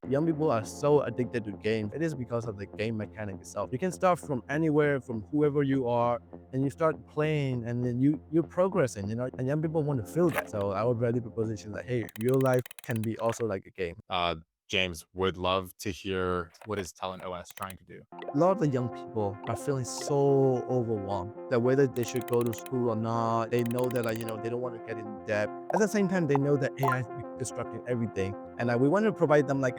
Young people are so addicted to games. It is because of the game mechanic itself. You can start from anywhere, from whoever you are, and you start playing, and then you're progressing, and young people want to feel that. So I would value proposition that, hey, real life can be also like a game. Uh, James, would love to hear what is TalentOS trying to do. A lot of the young people are feeling so overwhelmed that whether they should go to school or not, they know that they don't want to get in debt. At the same time, they know that AI is disrupting everything, and we want to provide them like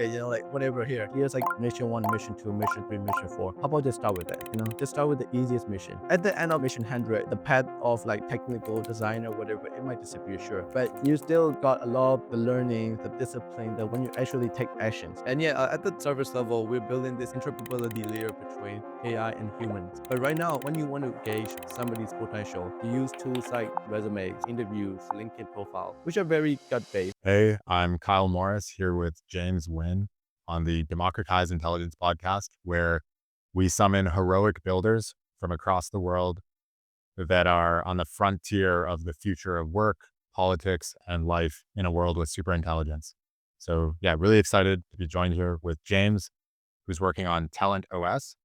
whatever here. Here's like mission one, mission two, mission three, mission four. How about just start with that? Just start with the easiest mission. At the end of mission 100, the path of like technical design or whatever, it might disappear, sure, but you still got a lot of the learning, the discipline that when you actually take actions. And yeah, at the service level, we're building this interoperability layer between AI and humans. But right now, when you want to gauge somebody's potential, you use tools like resumes, interviews, LinkedIn profile, which are very gut-based. Hey, I'm Kyle Morris here with James Wynn on the Democratize Intelligence podcast, where we summon heroic builders from across the world that are on the frontier of the future of work, politics, and life in a world with super intelligence. So, yeah, really excited to be joined here with James, who's working on TalentOS,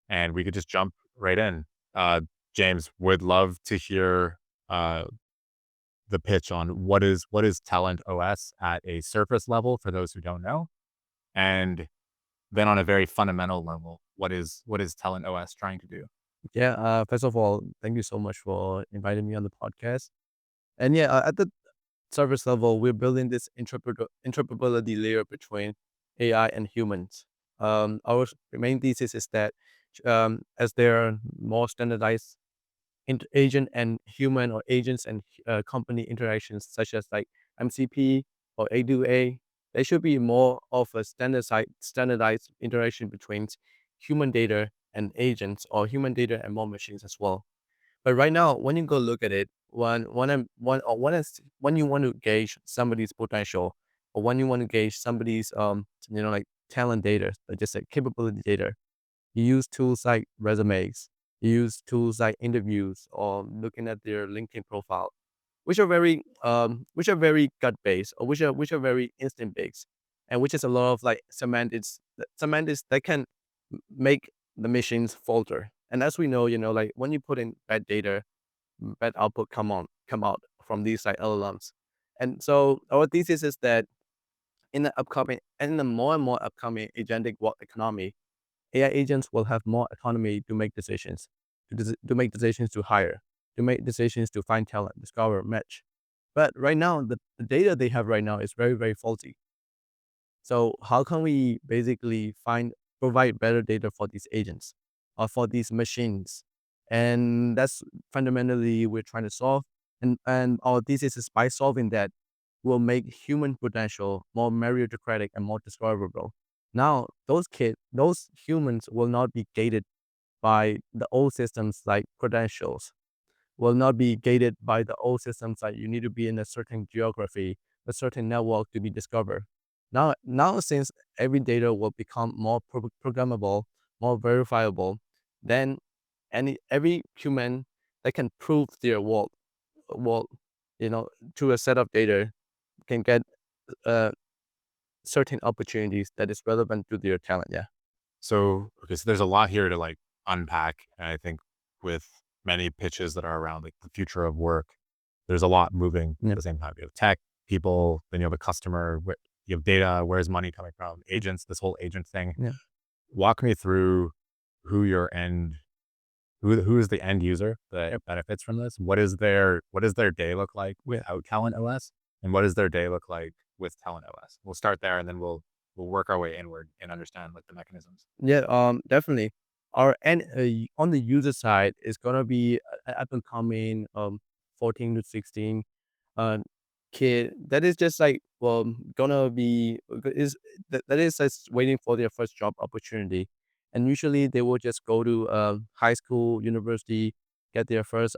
and we could just jump right in. Uh, James, would love to hear uh, the pitch on what is TalentOS at a surface level for those who don't know, and then on a very fundamental level, what is TalentOS trying to do? Yeah, first of all, thank you so much for inviting me on the podcast. And yeah, at the service level, we're building this interoperability layer between AI and humans. Our main thesis is that as there are more standardized agent and human or agents and company interactions, such as like MCP or A2A, there should be more of a standardized interaction between human data and agents, or human data and more machines as well. But right now, when you go look at it, when you want to gauge somebody's potential, or when you want to gauge somebody's like talent data, or just like capability data, you use tools like resumes, you use tools like interviews, or looking at their LinkedIn profile, which are very gut based, or which are very instant based, and which is a lot of like semantics that can make the machines falter. And as we know, like when you put in bad data, bad output come out from these like LLMs. And so our thesis is that in the more and more upcoming agentic work economy, AI agents will have more autonomy to make decisions, to make decisions to hire, to make decisions to find talent, discover, match. But right now, the data they have right now is very, very faulty. So how can we basically provide better data for these agents or for these machines? And that's fundamentally we're trying to solve. And our thesis is by solving that, will make human potential more meritocratic and more discoverable. Now, those humans will not be gated by the old systems like credentials, will not be gated by the old systems like you need to be in a certain geography, a certain network to be discovered. Now since every data will become more programmable, more verifiable, then every human that can prove their worth, well, through a set of data, can get uh, certain opportunities that is relevant to their talent. Yeah. So, okay, so there's a lot here to like unpack, and I think with many pitches that are around like the future of work, there's a lot moving at Yeah. the same time. You have tech, people, then you have a customer, you have data, where's money coming from, agents, this whole agent thing. Yeah. Walk me through who your end who is the end user that Yep. benefits from this? What does their day look like without Talent OS? And what does their day look like with Talent OS? We'll start there and then we'll work our way inward and understand like the mechanisms. Yeah. Definitely. Our and On the user side is gonna be up and coming 14 to 16 uh kid that is just like gonna be is that is just waiting for their first job opportunity, and usually they will just go to high school, university, get their first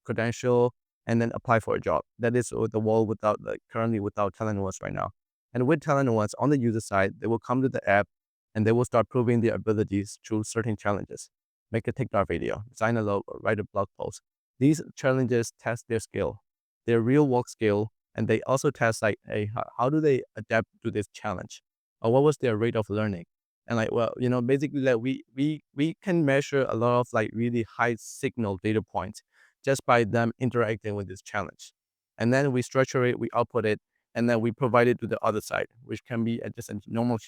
credential, and then apply for a job. That is the world without like currently without TalentOS right now. And with TalentOS on the user side, they will come to the app and they will start proving their abilities through certain challenges. Make a TikTok video, design a logo, write a blog post. These challenges test their skill, their real work skill, and they also test like, hey, how do they adapt to this challenge? or what was their rate of learning. And like, well, basically like we can measure a lot of like really high signal data points just by them interacting with this challenge. And then we structure it, we output it, and then we provide it to the other side, which can be just a normal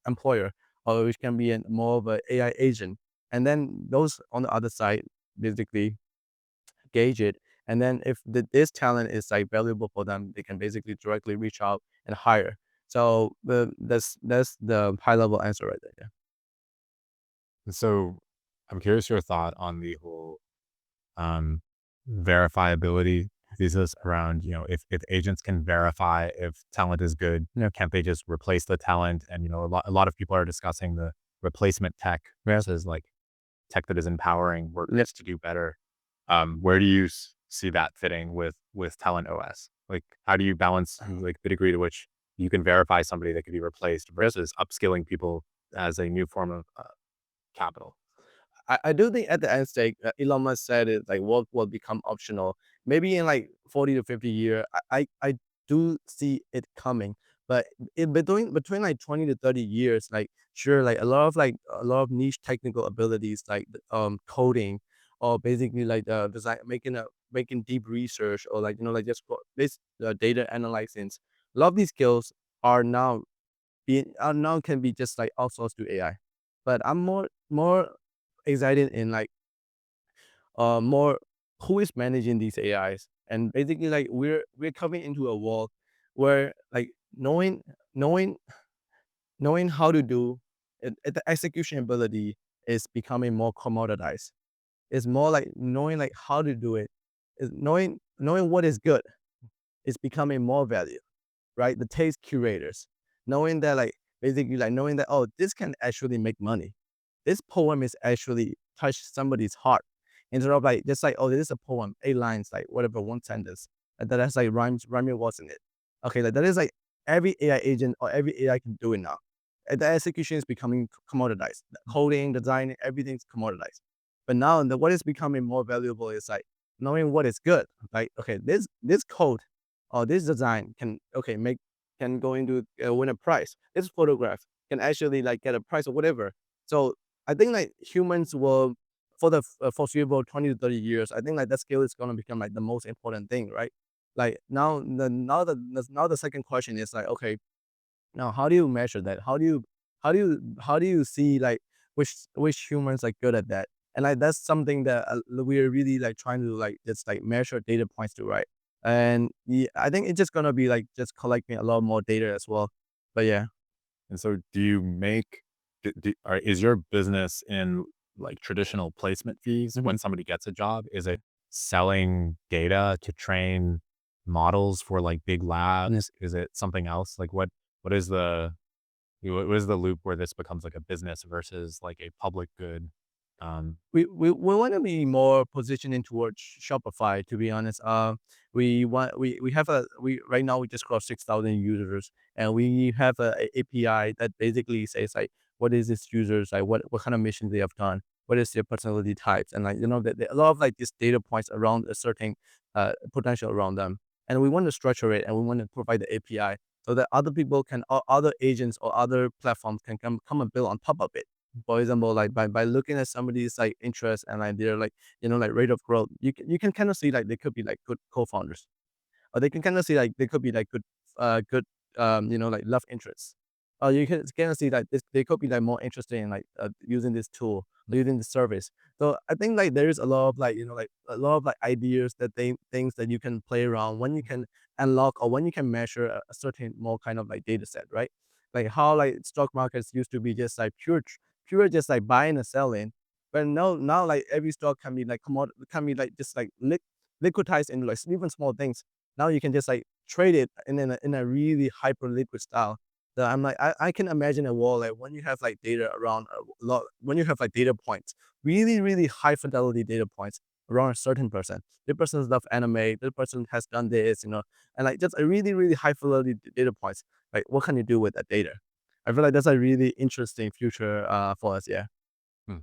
employer, or which can be more of an AI agent. And then those on the other side basically gauge it. And then if this talent is like valuable for them, they can basically directly reach out and hire. So that's the high level answer right there. Yeah. And so I'm curious your thought on the whole um, verifiability thesis around, if agents can verify if talent is good, Yeah. can't they just replace the talent? And, a lot of people are discussing the replacement tech Yeah. versus like tech that is empowering Yeah. workers to do better. Where do you see that fitting with TalentOS? Like, how do you balance like the degree to which you can verify somebody that could be replaced versus upskilling people as a new form of capital? I do think at the end state, Elon Musk said it like work will become optional. Maybe in like 40 to 50 years, I do see it coming. But in between like 20 to 30 years, like sure, like a lot of niche technical abilities like coding, or basically like design making deep research, or like like just this data analyzing. A lot of these skills are now now can be just like outsourced to AI. But I'm more excited in like more who is managing these AIs. And basically like we're coming into a world where like knowing knowing how to do it, the execution ability is becoming more commoditized. It's more like knowing like how to do it. Is knowing what is good is becoming more value, right? The taste curators, knowing that like basically like knowing that, oh, this can actually make money. This poem is actually touch somebody's heart. Instead of like just like, oh, this is a poem, 8 lines, like whatever, one sentence. And that has like rhyming words in it. Okay, like that is like every AI agent or every AI can do it now. And the execution is becoming commoditized. The coding, designing, everything's commoditized. But now what is becoming more valuable is like knowing what is good. Like, okay, this code or this design can make can go into win a prize. This photograph can actually like get a prize or whatever. So I think like humans will for the foreseeable 20 to 30 years. I think like that skill is gonna become like the most important thing, right? Like now the second question is like, okay, now how do you measure that? How do you see like which humans are good at that? And like that's something that we're really like trying to like just like measure data points to, right? And yeah, I think it's just gonna be like just collecting a lot more data as well. But yeah. And so do you make is your business in like traditional placement fees Mhm. when somebody gets a job? Is it selling data to train models for like big Yeah. labs? Is it something else? Like what is the what is the loop where this becomes like a business versus like a public good? Um, We want to be more positioning towards Shopify, to be honest. We have we right now we just crossed 6,000 users, and we have a API that basically says like what is this users like, what kind of missions they have done, what is their personality types, and like that a lot of like these data points around a certain potential around them. And we want to structure it, and we want to provide the API so that other people can, or other agents or other platforms can come and build on top of it. For example, like by looking at somebody's like interest and like their like like rate of growth, you can kind of see like they could be like good co-founders, or they can kind of see like they could be like good like love interests. Or you can kind of see like this they could be like more interested in like using this tool or using this service. So I think like there is a lot of like like a lot of like ideas that things that you can play around when you can unlock or when you can measure a certain more kind of like data set, right? Like how like stock markets used to be just like pure just like buying and selling. But now like every stock can be like can be like just like liquidized into like even small things. Now you can just like trade it in a really hyper liquid style. So I'm like, I can imagine a world like when you have like data around a lot, when you have like data points, really high fidelity data points around a certain person. This person loves anime. This person has done this, and like just a really high fidelity data points. Like, what can you do with that data? I feel like that's a really interesting future for us. Yeah. hmm.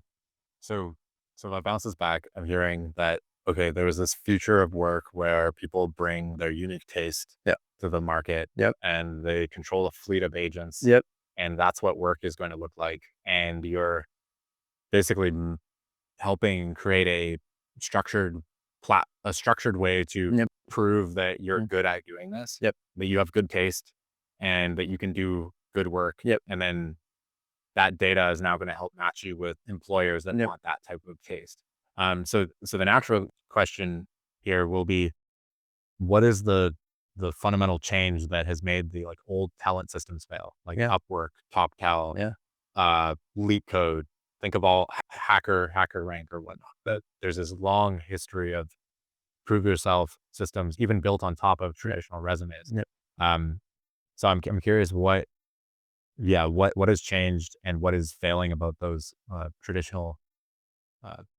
So so if I bounce this back, I'm hearing that okay, there was this future of work where people bring their unique taste Yep. to the market Yep. and they control a fleet of agents Yep. and that's what work is going to look like. And you're basically helping create structured a structured way to Yep. prove that you're Mm. good at doing this, Yep. that you have good taste, and that you can do good work. Yep. And then that data is now going to help match you with employers that Yep. want that type of taste. So the natural question here will be, what is the fundamental change that has made the like old talent systems fail, like Yeah. Upwork, TopTal, Yeah. Leak Code? Think of all hacker rank or whatnot. That there's this long history of prove yourself systems, even built on top of Yep. traditional resumes. Yep. Um, so I'm curious what has changed and what is failing about those traditional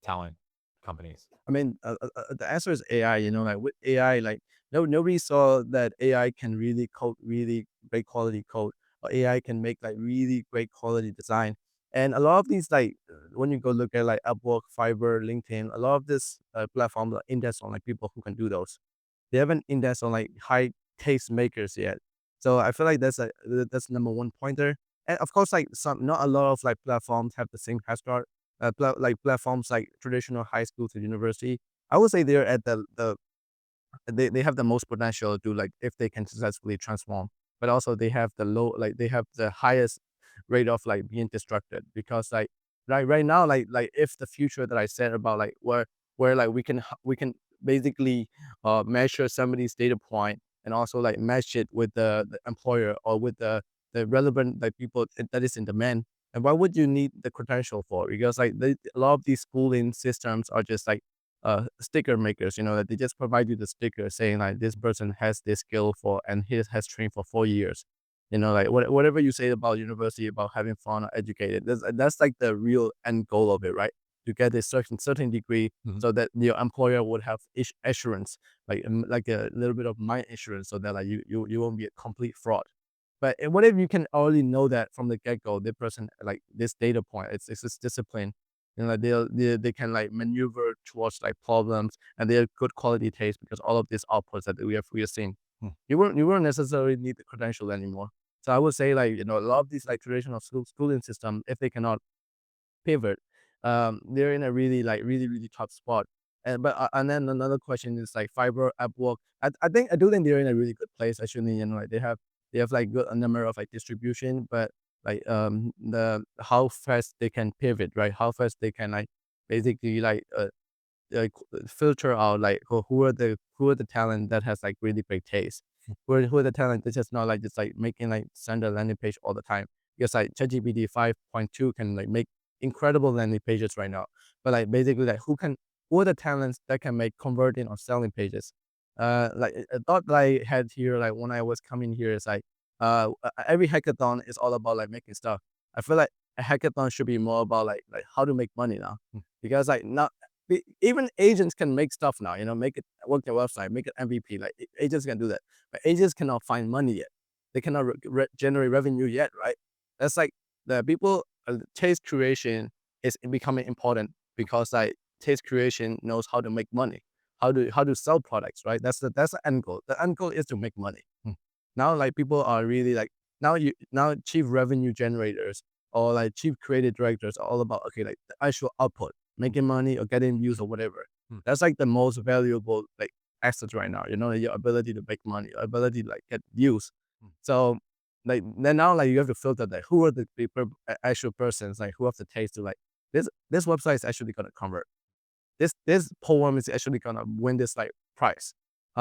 talent companies. I mean, the answer is AI. Like with AI, like nobody saw that AI can really code really great quality code, or AI can make like really great quality design. And a lot of these, like when you go look at like Upwork, Fiverr, LinkedIn, a lot of this platforms are indexed on like people who can do those. They haven't indexed on like high taste makers yet. So I feel like that's number one pointer. And of course, like not a lot of like platforms have the same head start. Like platforms like traditional high school to university. I would say they're at they have the most potential to like if they can successfully transform, but also they have they have the highest rate of like being destructed because like right now like if the future that I said about like where like we can basically measure somebody's data point and also like match it with the employer or with the relevant like people that is in demand. And what would you need the credential for? Because like a lot of these schooling systems are just like sticker makers, that they just provide you the sticker saying like this person has this skill for and he has trained for 4 years. Like whatever you say about university, about having fun or educated, that's like the real end goal of it, right? To get a certain degree Mhm. so that your employer would have assurance, like a little bit of mind insurance, so that like you won't be a complete fraud. But what if you can already know that from the get go, this person like this data point, it's this discipline, like they can like maneuver towards like problems and they have good quality taste because all of these outputs that we are seeing. Hmm. You won't necessarily need the credential anymore. So I would say like a lot of these like traditional schooling system, if they cannot pivot, they're in a really like really tough spot. And then another question is like Fiverr, Upwork. I do think they're in a really good place actually. Like they have like good a number of like distribution, but like the how fast they can pivot, right? How fast they can like basically like filter out like who are the talent that has like really great taste. Who are the talent that's just not like just like making like send a landing page all the time. Because like ChatGPT 5.2 can like make incredible landing pages right now. But like basically like who are the talents that can make converting or selling pages? Like a thought that I had here like when I was coming here is like every hackathon is all about like making stuff. I feel like a hackathon should be more about like how to make money now. Because like not even agents can make stuff now, make it work their website, make it MVP. Like agents can do that, but agents cannot find money yet. They cannot generate revenue yet, right? That's like the people taste creation is becoming important because like taste creation knows how to make money, how to sell products, right? That's the end goal. The end goal is to make money. Now like people are really like now chief revenue generators or like chief creative directors are all about okay like the actual output, making money or getting views or whatever. Hmm. That's like the most valuable like assets right now. Your ability to make money, your ability to like get views. Hmm. So like then now like you have to filter that who are the people actual persons like who have the taste to like this website is actually gonna convert. This poem is actually gonna win this like prize.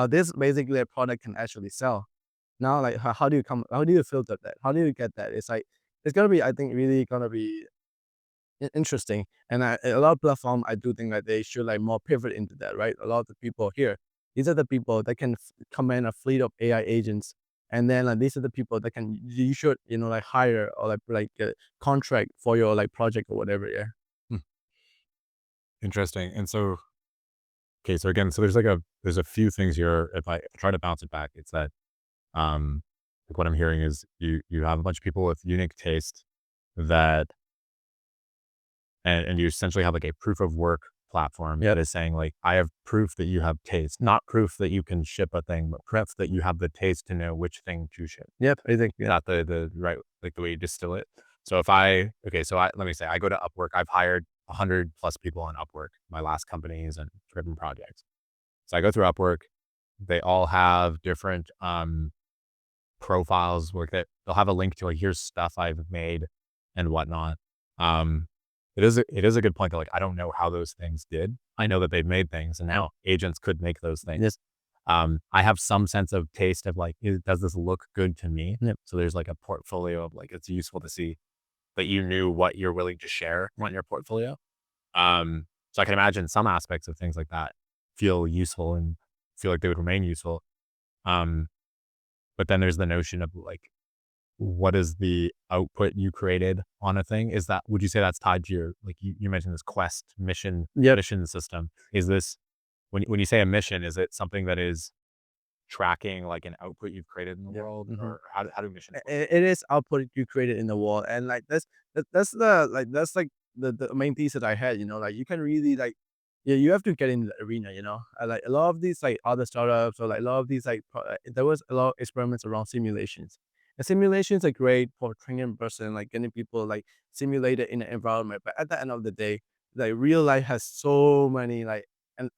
This basically a product can actually sell. Now, like, how do you filter that? How do you get that? It's like, it's gonna be, I think, really gonna be interesting. And a lot of platform, I do think that they should like more pivot into that, right? A lot of the people here, these are the people that can command a fleet of AI agents. And then like, these are the people that you should, like hire or like contract for your like project or whatever. Yeah. Hmm. Interesting. And so, okay, so again, so there's a few things here. If I try to bounce it back, it's that like what I'm hearing is you have a bunch of people with unique taste that and you essentially have like a proof of work platform Yep. that is saying like, I have proof that you have taste, not proof that you can ship a thing, but proof that you have the taste to know which thing to ship. Yep. I think, yeah. Not the right, like the way you distill it. So if I, okay, so let me say I go to Upwork, I've hired 100 plus people on Upwork, my last companies and driven projects. So I go through Upwork, they all have different, profiles where they'll have a link to like, here's stuff I've made and whatnot. Um, it is a good point that like, I don't know how those things did. I know that they've made things and now agents could make those things. Yes. I have some sense of taste of like, does this look good to me? Yep. So there's like a portfolio of like, it's useful to see that you knew what you're willing to share on your portfolio. So I can imagine some aspects of things like that feel useful and feel like they would remain useful. Um, but then there's the notion of like, what is the output you created on a thing? Is that, would you say that's tied to your, like you mentioned this quest Yep. mission system? Is this, when you say a mission, is it something that is tracking like an output you've created in the Yep. world, Mhm. or how do missions work? It is output you created in the wall, and like that's the like that's like the main thesis that I had. Like you can really like, yeah, you have to get in the arena. Like a lot of these like other startups or like a lot of these like there was a lot of experiments around simulations. And simulations are great for training a person, like getting people like simulated in an environment. But at the end of the day, like real life has so many like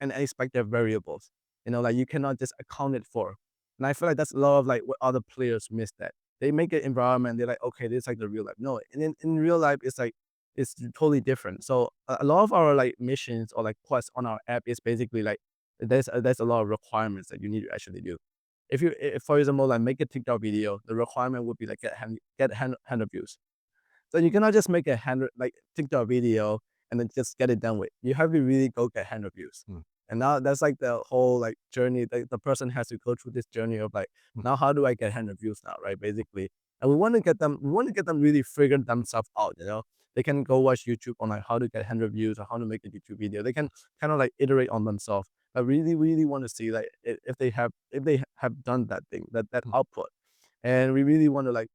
unexpected variables. Like you cannot just account it for. And I feel like that's a lot of like what other players miss that. They make an environment, they're like, okay, this is like the real life. No, and in real life, it's like it's totally different. So a lot of our like missions or like quests on our app is basically like there's a lot of requirements that you need to actually do. If for example, like make a TikTok video, the requirement would be like get 100 views. So you cannot just make a 100 like TikTok video and then just get it done with. You have to really go get 100 views. Hmm. And now that's like the whole like journey. The person has to go through this journey of like, Hmm. now how do I get 100 views now, right? Basically. And we want to get them really figure themselves out. They can go watch YouTube on like how to get 100 views or how to make a YouTube video. They can kind of like iterate on themselves. I really, really want to see like if they have done that thing, that Hmm. output. And we really want to like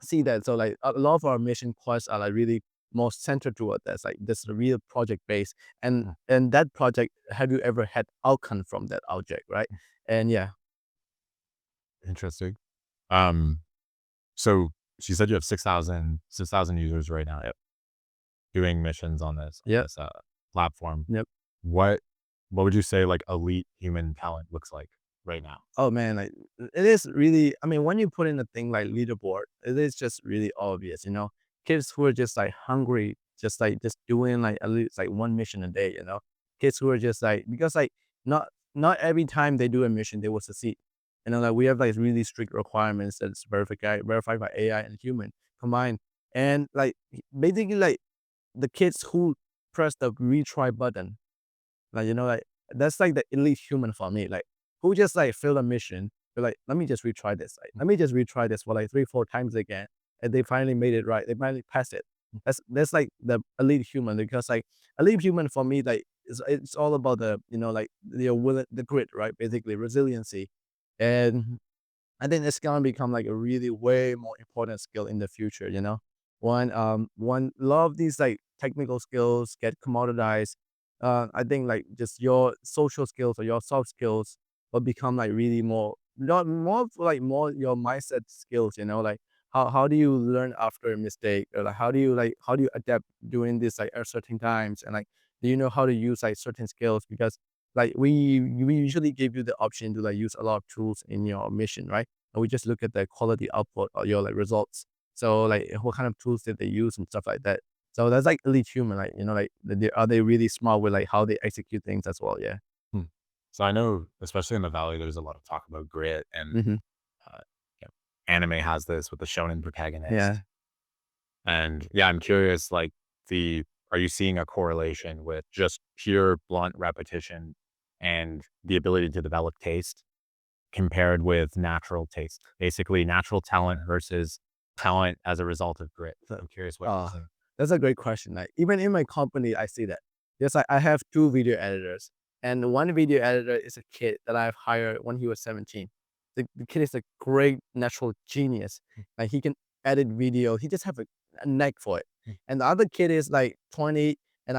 see that. So like a lot of our mission quests are like really more centered toward that. Like this real project base. And Hmm. and that project, have you ever had outcome from that object, right? And yeah. Interesting. Um, so she said you have 6,000 users right now doing missions on Yep. this platform. Yep. What what would you say like elite human talent looks like right now? Oh man, like it is really, I mean, when you put in a thing like leaderboard, it is just really obvious. Kids who are just like hungry, just doing like at least like one mission a day. Kids who are just like, because like not every time they do a mission they will succeed. Like we have like really strict requirements that's verified by AI and human combined. And like basically like the kids who press the retry button, like that's like the elite human for me. Like who just like failed a mission, they're like, let me just retry this. Like, let me just retry this for like 3, 4 times again. And they finally made it right. They finally passed it. That's like the elite human, because like elite human for me, like it's all about like the will, the grit, right? Basically resiliency. And I think it's gonna become like a really way more important skill in the future. When a lot of these like technical skills get commoditized, I think like just your social skills or your soft skills will become like really more, not more of, like more your mindset skills. Like how do you learn after a mistake, or like how do you adapt during this like at certain times, and like do you know how to use like certain skills, because like we usually give you the option to like use a lot of tools in your mission, right? And we just look at the quality output or your like results. So like what kind of tools did they use and stuff like that. So that's like elite human, like like are they really smart with like how they execute things as well? Yeah. Hmm. So I know, especially in the valley, there's a lot of talk about grit, and Hmm. uh, you know, anime has this with the shonen Yeah. protagonist. And yeah, I'm curious, like the are you seeing a correlation with just pure blunt repetition and the ability to develop taste compared with natural taste? Basically, natural talent versus talent as a result of grit. So, I'm curious what you're uh, seeing. that's a great question. Like even in my company, I see that. Yes, I have two video editors, and one video editor is a kid that I've hired when he was 17. The kid is a great natural genius. Like he can edit video. He just have a knack for it. Mm, And the other kid is like 20, and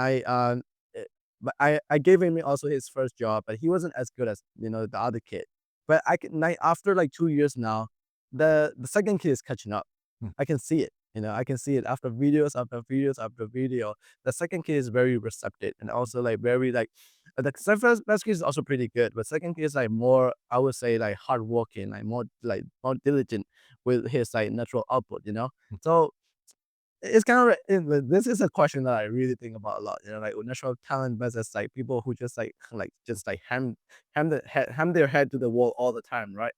but I gave him also his first job, but he wasn't as good as, the other kid. But I can like after like 2 years now, the second kid is catching up. Hmm. I can see it. I can see it after videos after videos after video. The second kid is very receptive and also like very like the first kid is also pretty good, but second kid is like more, I would say, like hardworking, like more diligent with his like natural output. So it's kind of this is a question that I really think about a lot. Like natural talent versus like people who just just like ham their head to the wall all the time, right?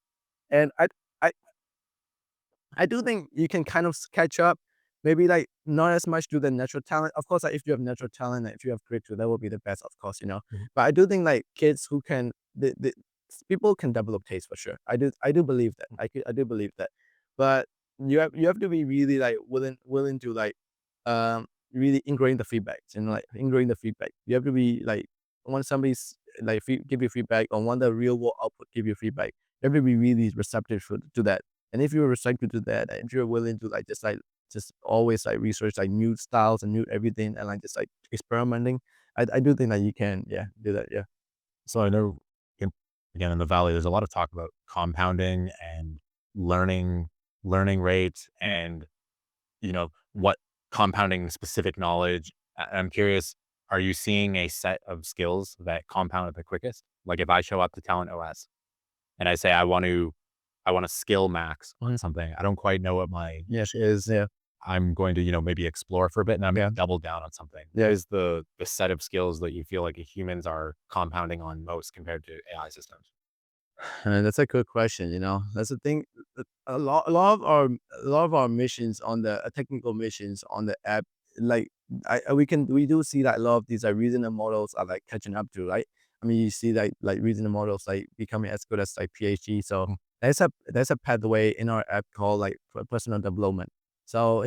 And I I do think you can kind of catch up. Maybe like not as much to the natural talent. Of course, like if you have natural talent, and if you have grit, that will be the best, of course. Mhm. But I do think like kids who can, people can develop taste for sure. I do believe that. I do believe that. But you have to be really like willing to like really ingrain the feedback. Like ingrain the feedback. You have to be like when somebody's like give you feedback, or when the real world output give you feedback. You have to be really receptive to that. And if you're receptive to that, and if you're willing to just always like research like new styles and new everything, and like just like experimenting, I do think that you can, yeah, do that. Yeah. So I know, in, again, in the valley, there's a lot of talk about compounding and learning, learning rate, and what compounding specific knowledge. I'm curious, are you seeing a set of skills that compound at the quickest? Like if I show up to Talent OS and I say I want to skill max on something, I don't quite know what my Yes. niche is. Yeah. I'm going to, maybe explore for a bit and I'm Yeah. gonna double down on something. What Yeah. is the set of skills that you feel like humans are compounding on most compared to AI systems? That's a good question. That's the thing. A lot of our missions on the technical missions on the app, like we do see that a lot of these like reasoning models are like catching up to, right? I mean, you see like reasoning models like becoming as good as like PhD. So Mm. there's a pathway in our app called like personal development. So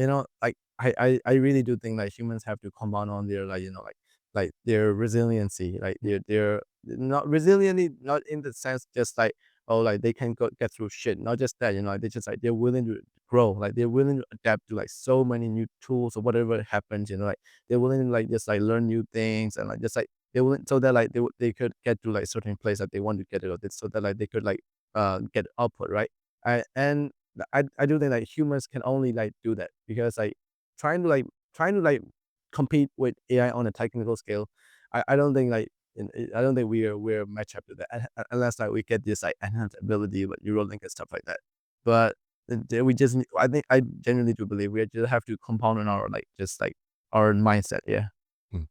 like I really do think like humans have to compound on their like their resiliency, like their not resiliently, not in the sense just like, oh, like they can get through shit. Not just that, like they just like they're willing to grow, like they're willing to adapt to like so many new tools or whatever happens. Like they're willing to like just like learn new things, and like just like they're willing so that like they could get to like certain place that they want to get it, or so that like they could like get output, right? And I do think like humans can only like do that because like trying to like trying to like compete with AI on a technical scale, I don't think like I don't think we're match up to that unless like we get this like enhanced ability with Neuralink and stuff like that. But we just I think I genuinely do believe we just have to compound on our like just like our mindset. Yeah. Hmm.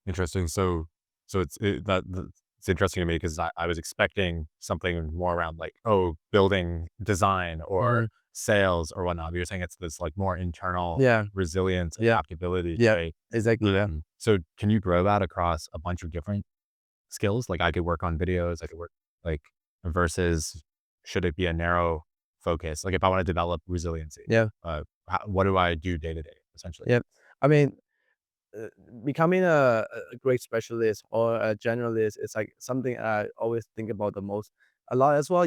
Interesting. So it's interesting to me because I was expecting something more around like, oh, building design or Mhm. sales or whatnot. But you're saying it's this like more internal Yeah. resilience, Yeah. adaptability Yeah. trait. Exactly. Yeah. So can you grow that across a bunch of different skills? Like I could work on videos, I could work like versus should it be a narrow focus? Like if I want to develop resiliency, Yeah. what do I do day to day essentially? Yeah. I mean, uh, becoming a great specialist or a generalist is like something I always think about the most a lot as well.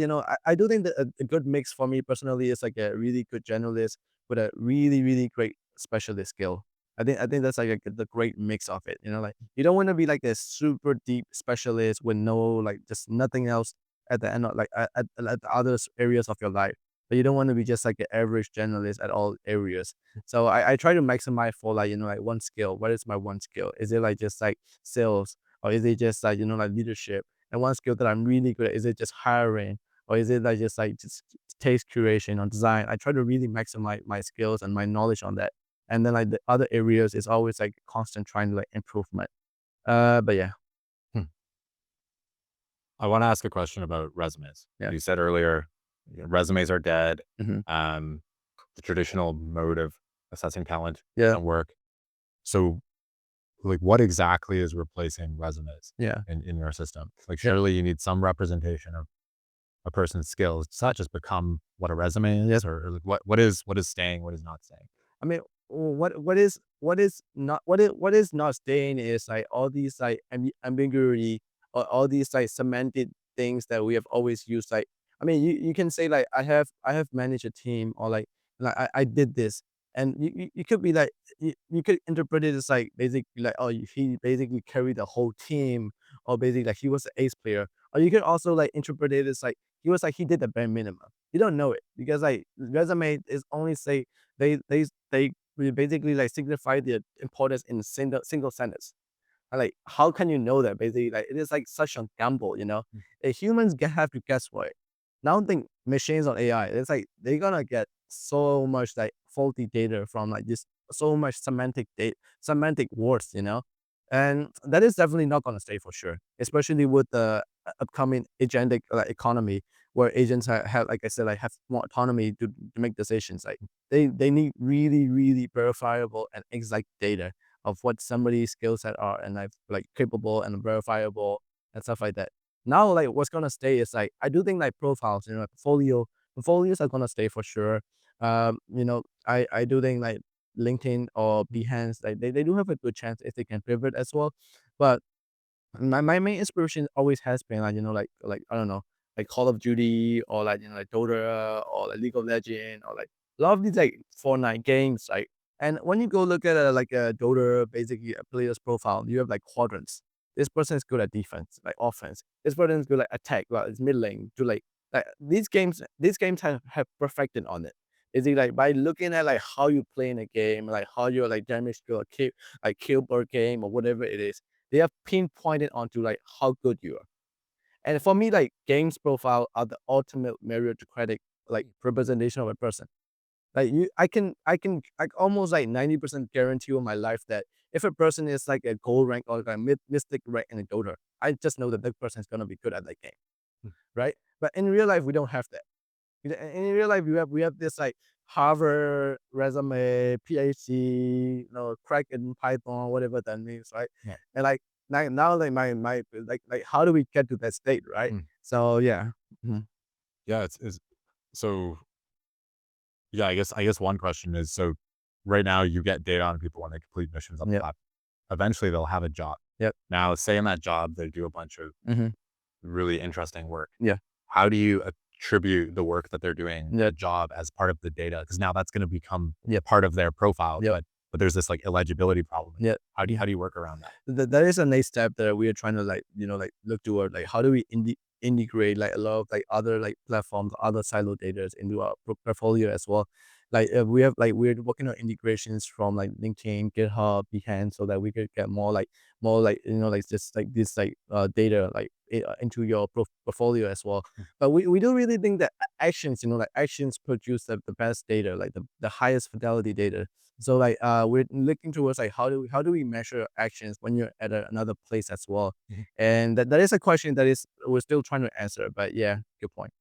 I do think that a good mix for me personally is like a really good generalist with a really, really great specialist skill. I think that's like the great mix of it. Like you don't want to be like a super deep specialist with no like just nothing else at the end of like at the other areas of your life. But you don't want to be just like an average generalist at all areas. So I try to maximize for like, like one skill. What is my one skill? Is it like just like sales, or is it just like, like leadership? And one skill that I'm really good at, is it just hiring, or is it like just taste curation or design? I try to really maximize my skills and my knowledge on that. And then like the other areas is always like constant trying to like improvement. But yeah. Hmm. I want to ask a question about resumes. Yeah. You said earlier, resumes are dead. Hmm. Um, the traditional mode of assessing talent Yeah. doesn't work. So, like, what exactly is replacing resumes Yeah. in your system? Like, Yeah. surely you need some representation of a person's skills. It's not just become what a resume Yeah. is, or like what is staying, what is not staying. I mean, what is not staying is like all these like ambiguity, or all these like semantic things that we have always used. Like, I mean, you can say like I have managed a team, or like I did this, And you could be like, you could interpret it as like basically like, oh, he basically carried the whole team, or basically like he was the ace player. Or you could also like interpret it as like he did the bare minimum. You don't know it because like resume is only say they basically like signify the importance in single sentence. Like, how can you know that? Basically, like it is like such a gamble, you know. Humans have to guess for it. Now think machines or AI, it's like they're gonna get so much like faulty data from like this, so much semantic words, you know. And that is definitely not gonna stay for sure, especially with the upcoming agentic like economy where agents have, like I said, like have more autonomy to make decisions. Like they need really, really verifiable and exact data of what somebody's skill set are, and like capable and verifiable and stuff like that. Now, like what's gonna stay is like I do think like profiles, you know, like portfolios are gonna stay for sure. You know, I do think like LinkedIn or Behance, like they do have a good chance if they can pivot as well. But my main inspiration always has been like, you know, like I don't know, like Call of Duty, or like, you know, like Dota, or like League of Legends, or like a lot of these like Fortnite games. Like, and when you go look at like a Dota, basically a player's profile, you have like quadrants. This person is good at defense, like offense. This person is good at attack, well, it's mid lane. To like these games have perfected on it. Is it like by looking at like how you play in a game, like how your like damage to a kill per game or whatever it is, they have pinpointed onto like how good you are. And for me, like games profile are the ultimate meritocratic like representation of a person. Like I almost like 90% guarantee on my life that if a person is like a gold rank or like a mystic rank in a Dota, I just know that that person is gonna be good at that game, right? But in real life, we don't have that. In real life, we have this like Harvard resume, PhD, you know, crack in Python, whatever that means, right? Yeah. And like now like my like how do we get to that state, right? Mm. So yeah. Mhm. Yeah, it's so yeah, I guess one question is, so right now you get data on people when they complete missions on the Yep. platform. Eventually they'll have a job. Yep. Now, say in that job they do a bunch of Mhm. really interesting work. Yeah. How do you attribute the work that they're doing, the Yep. job, as part of the data? Because now that's going to become Yep. part of their profile, Yep. but there's this like illegibility problem. Yep. How do you work around that? That is a next step that we are trying to like, you know, like look toward, like how do we integrate like a lot of like other like platforms, other silo data into our portfolio as well. Like we have like we're working on integrations from like LinkedIn, GitHub, Behance, so that we could get more like, you know, like just like this like data like into your portfolio as well. But we do really think that actions, you know, like actions produce the best data, like the highest fidelity data. So like we're looking towards like how do we measure actions when you're at another place as well. Mhm. And that is a question that is we're still trying to answer. But yeah, good point.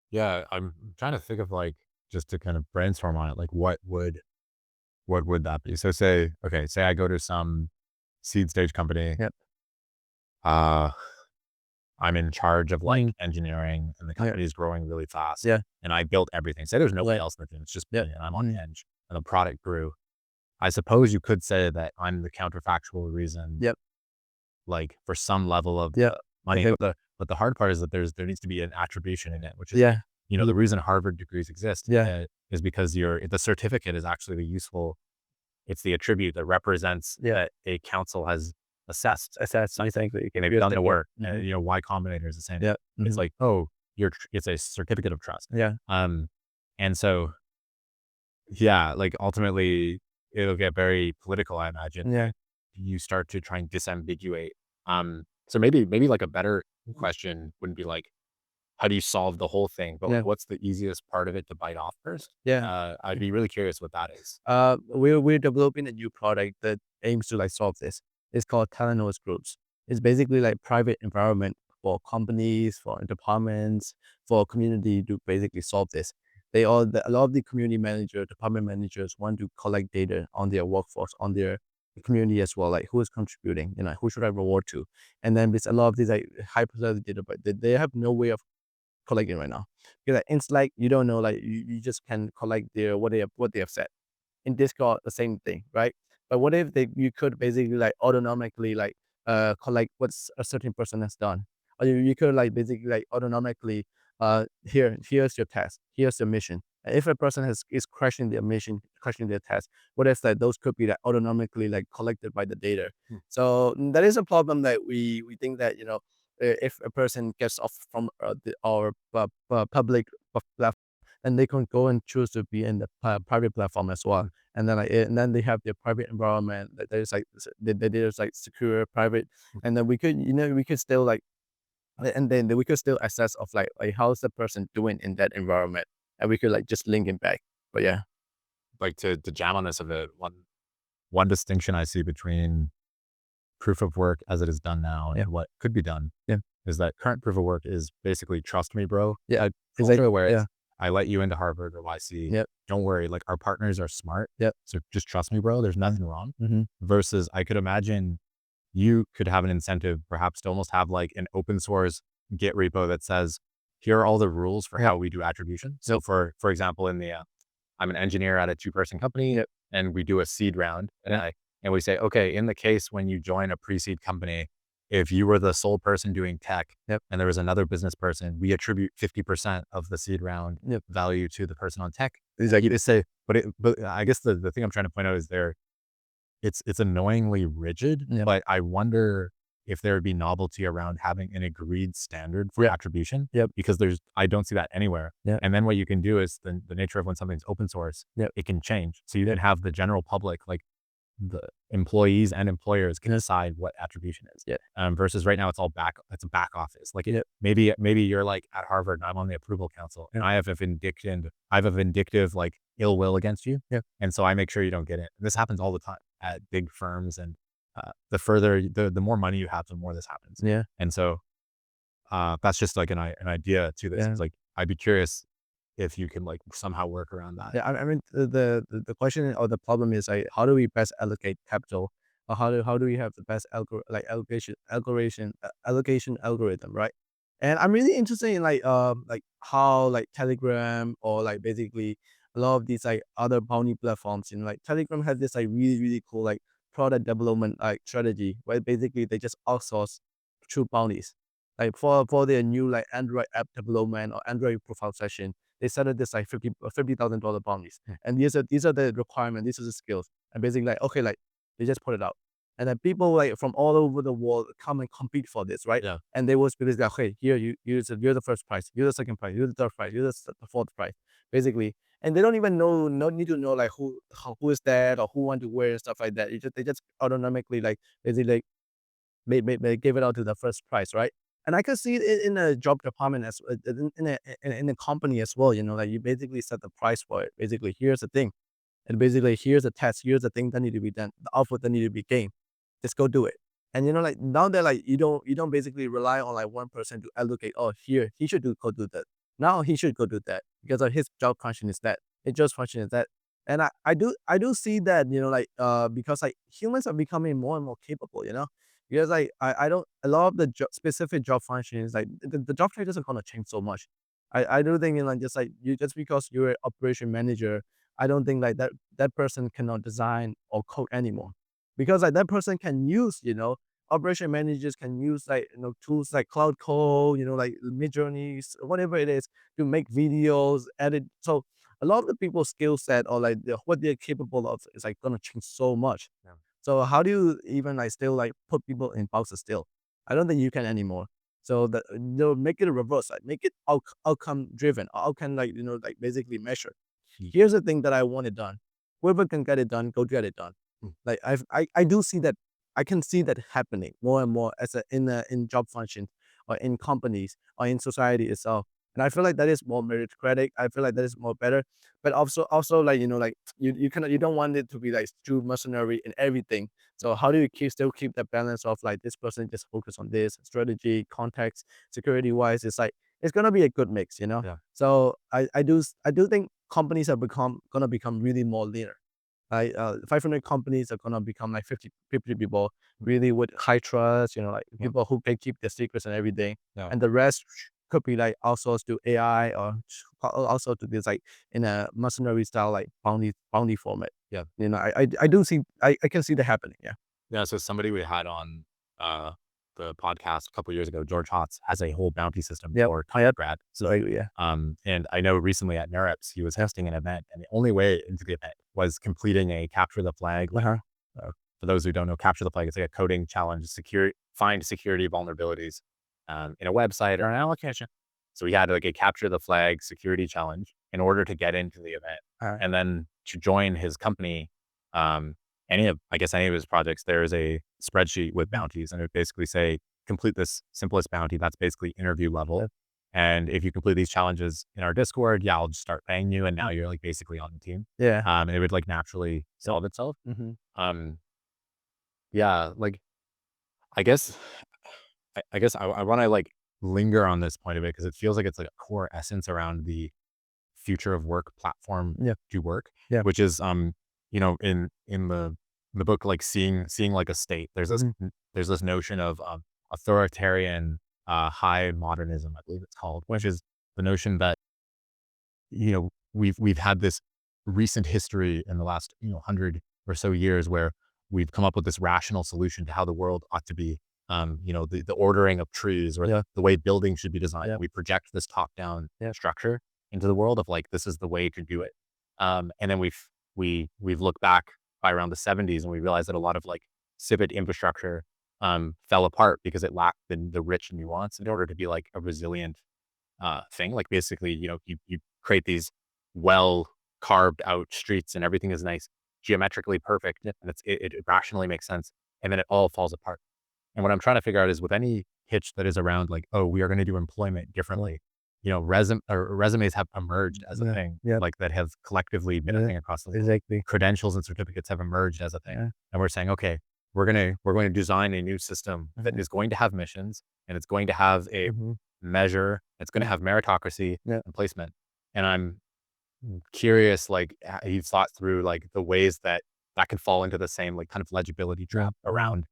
Yeah, I'm trying to think of like, just to kind of brainstorm on it, like what would that be? So say I go to some seed stage company, Yep. uh I'm in charge of like Mm. engineering, and the Yeah. company is growing really fast, Yeah. and I built everything. Say there's nobody Right. else in the team, it's just Yep. me and I'm on Mm. Eng, and the product grew. I suppose you could say that I'm the counterfactual reason, Yep. like for some level of Yep. the money. Okay. But the hard part is that there needs to be an attribution in it, which is like, Yeah. the Mm. reason Harvard degrees exist, Yeah. is because the certificate is actually the useful. It's the attribute that represents Yeah. that a council has assessed, That's I think that you and can they've use done that. the Yeah. work. Mhm. Y Combinator is the same. Yeah. It's Mhm. like, oh, it's a certificate of trust. Yeah. And so, yeah, like ultimately it'll get very political, I imagine. Yeah. You start to try and disambiguate. So maybe like a better question wouldn't be like, how do you solve the whole thing? But Yeah. like, what's the easiest part of it to bite off first? Yeah. I'd be really curious what that is. We're developing a new product that aims to like solve this. It's called TalentOS groups. It's basically like private environment for companies, for departments, for community to basically solve this. A lot of the community manager, department managers want to collect data on their workforce, on their community as well, like who is contributing, you know, who should I reward to, and then with a lot of these like high percentage data, but they have no way of collecting right now. Because like, in Slack, you don't know, like you just can collect their what they have said. In Discord, the same thing, right? But what if you could basically like autonomically like collect what a certain person has done, or you could like basically like autonomically here's your task, here's your mission. If a person is crashing their mission, crashing their test, what if that those could be like autonomically like collected by the data? So that is a problem that we think that if a person gets off from our public platform, and they can go and choose to be in the private platform as well. And then and then they have their private environment that there's like there's like secure private, and then we could still like and then we could still assess of like how's the person doing in that environment, and we could like just link it back. But yeah, Like to jam on this a bit, one distinction I see between proof of work as it is done now yeah, and what could be done yeah, is that current proof of work is basically trust me, bro. yeah. It's like Culture where yeah, it's I let you into Harvard or YC. yep, Don't worry, like our partners are smart. yep, So just trust me, bro. There's nothing wrong. mm-hmm, Versus I could imagine you could have an incentive perhaps to almost have like an open source Git repo that says, here are all the rules for yep, how we do attribution. So yep, for example, in the I'm an engineer at a 2-person company yep, and we do a seed round yep, and we say, okay, in the case when you join a pre-seed company, if you were the sole person doing tech yep, and there was another business person, we attribute 50% of the seed round yep. value to the person on tech. You Exactly. just say, but I guess the thing I'm trying to point out is it's annoyingly rigid, Yep, but I wonder if there would be novelty around having an agreed standard for yep, attribution yep, because I don't see that anywhere. yep, And then what you can do is the nature of when something's open source, yep, it can change. So you yep, can have the general public, like the employees and employers can yep, decide what attribution is. yep, Versus right now it's a back office. Like yep, maybe you're like at Harvard and I'm on the approval council and yep, I have a vindictive like ill will against you. yep, And so I make sure you don't get it. This happens all the time at big firms and the more money you have, the more this happens. yeah, And so that's just like an idea to this. yeah. It's like I'd be curious if you can like somehow work around that. Yeah, I mean, the question or the problem is like, how do we best allocate capital, or how do we have the best allocation algorithm, right? And I'm really interested in like how like Telegram or like basically a lot of these like other bounty platforms. Like Telegram has this like really cool like product development like strategy where basically they just outsource through bounties. Like for their new like Android app development or Android profile session, they set up this like $50,000 bounties. And these are the requirements, these are the skills. And basically like, okay, like they just put it out. And then people like from all over the world come and compete for this, right? Yeah. And they will basically like, okay, here you're the first prize, you're the second prize, you're the third prize, you're the fourth prize, basically. And they don't even know, no need to know like who is that or who want to wear and stuff like that. They just autonomically like basically like may give it out to the first price, right? And I could see it in a job department as in a company as well. Like you basically set the price for it. Basically, here's the thing, and basically here's the test, here's the thing that need to be done, the output that need to be gained. Just go do it. And like now that like you don't basically rely on like one person to allocate. Oh, here he should go do that. Now he should go do that because of his job function is that. His job function is that. And I do see that like because like humans are becoming more and more capable. Because like I don't a lot of the specific job functions like the job titles are gonna change so much. I do think like just because you're an operation manager, I don't think like that person cannot design or code anymore. Because like that person can use, operation managers can use like tools like Cloud Code, like Midjourneys, whatever it is, to make videos, edit. So a lot of the people's skill set or like what they're capable of is like gonna change so much. Yeah. So how do you even like still like put people in boxes still? I don't think you can anymore. So they'll make it a reverse, like make it outcome driven, outcome like like basically measured. Here's the thing that I want it done. Whoever can get it done, go get it done. Like I do see that. I can see that happening more and more as in job functions or in companies or in society itself. And I feel like that is more meritocratic. I feel like that is more better. But also like like you don't want it to be like too mercenary in everything. So how do you still keep that balance of like this person just focus on this strategy, context, security wise? It's like it's gonna be a good mix. Yeah. So I do think companies are gonna become really more leaner. Like 500 companies are gonna become like 50 people, really with high trust. Like Yeah. people who can keep their secrets and everything, Yeah. and the rest could be like outsourced to AI or also to this like in a mercenary style like bounty format. Yeah. I do see I can see that happening. Yeah. Yeah. So somebody we had on, uh, the podcast a couple of years ago, George Hotz has a whole bounty system Yep. for Yep. grad. So yeah. And I know recently at NeurIPS, he was hosting an event, and the only way into the event was completing a capture the flag. Uh-huh. For those who don't know, capture the flag, it's like a coding challenge, find security vulnerabilities in a website or an application. So he had like a capture the flag security challenge in order to get into the event. All right. And then to join his company, um, I guess any of his projects, there is a spreadsheet with bounties, and it would basically say, complete this simplest bounty. That's basically interview level. Yep. And if you complete these challenges in our Discord, yeah, I'll just start paying you. And now you're like basically on the team. Yeah. And it would like naturally solve itself. Mm-hmm. Um, yeah, like I guess I want to like linger on this point of it because it feels like it's like a core essence around the future of work platform Yeah. to work, Yeah. which is in the book, like seeing like a state. Mm-hmm. There's this notion of authoritarian high modernism, I believe it's called, which is the notion that we've had this recent history in the last 100 or so years where we've come up with this rational solution to how the world ought to be. The ordering of trees or Yeah. the way buildings should be designed. Yeah. We project this top down Yeah. structure into the world of like this is the way to do it. And then we've looked back by around the 70s and we realized that a lot of like civic infrastructure fell apart because it lacked the rich nuance in order to be like a resilient thing. Like basically, you create these well carved out streets and everything is nice, geometrically perfect, Yeah. and it rationally makes sense, and then it all falls apart. And what I'm trying to figure out is with any pitch that is around like, oh, we are going to do employment differently. Resumes have emerged as a Yeah. thing, Yeah. like that have collectively been a Yeah. thing across the world. Exactly. Credentials and certificates have emerged as a thing, Yeah. and we're saying, okay, we're going to design a new system that Mhm. is going to have missions and it's going to have a Mhm. measure. It's going to have meritocracy Yeah. and placement. And I'm curious, like you've thought through like the ways that could fall into the same like kind of legibility Yeah. trap around,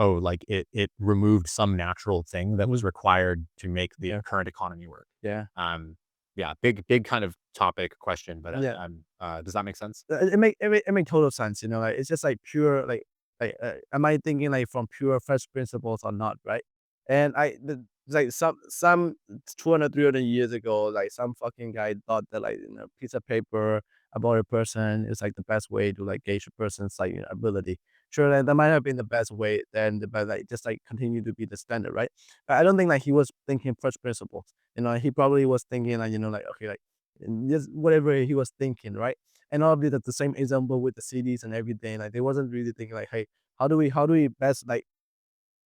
oh, like it removed some natural thing that was required to make the Yeah. current economy work. Yeah. Yeah, big kind of topic question, but Yeah. does that make sense? It make total sense, like, it's just, like, pure, am I thinking, like, from pure first principles or not, right? And like, some 200, 300 years ago, like, some fucking guy thought that, like, piece of paper about a person is, like, the best way to, like, gauge a person's, like, ability. Sure, that might have been the best way then, but, like, just, like, continue to be the standard, right? But I don't think, like, he was thinking first principles, he probably was thinking, like, like, okay, like, just whatever he was thinking, right? And obviously that's the same example with the cities and everything. Like they wasn't really thinking like, hey, how do we best like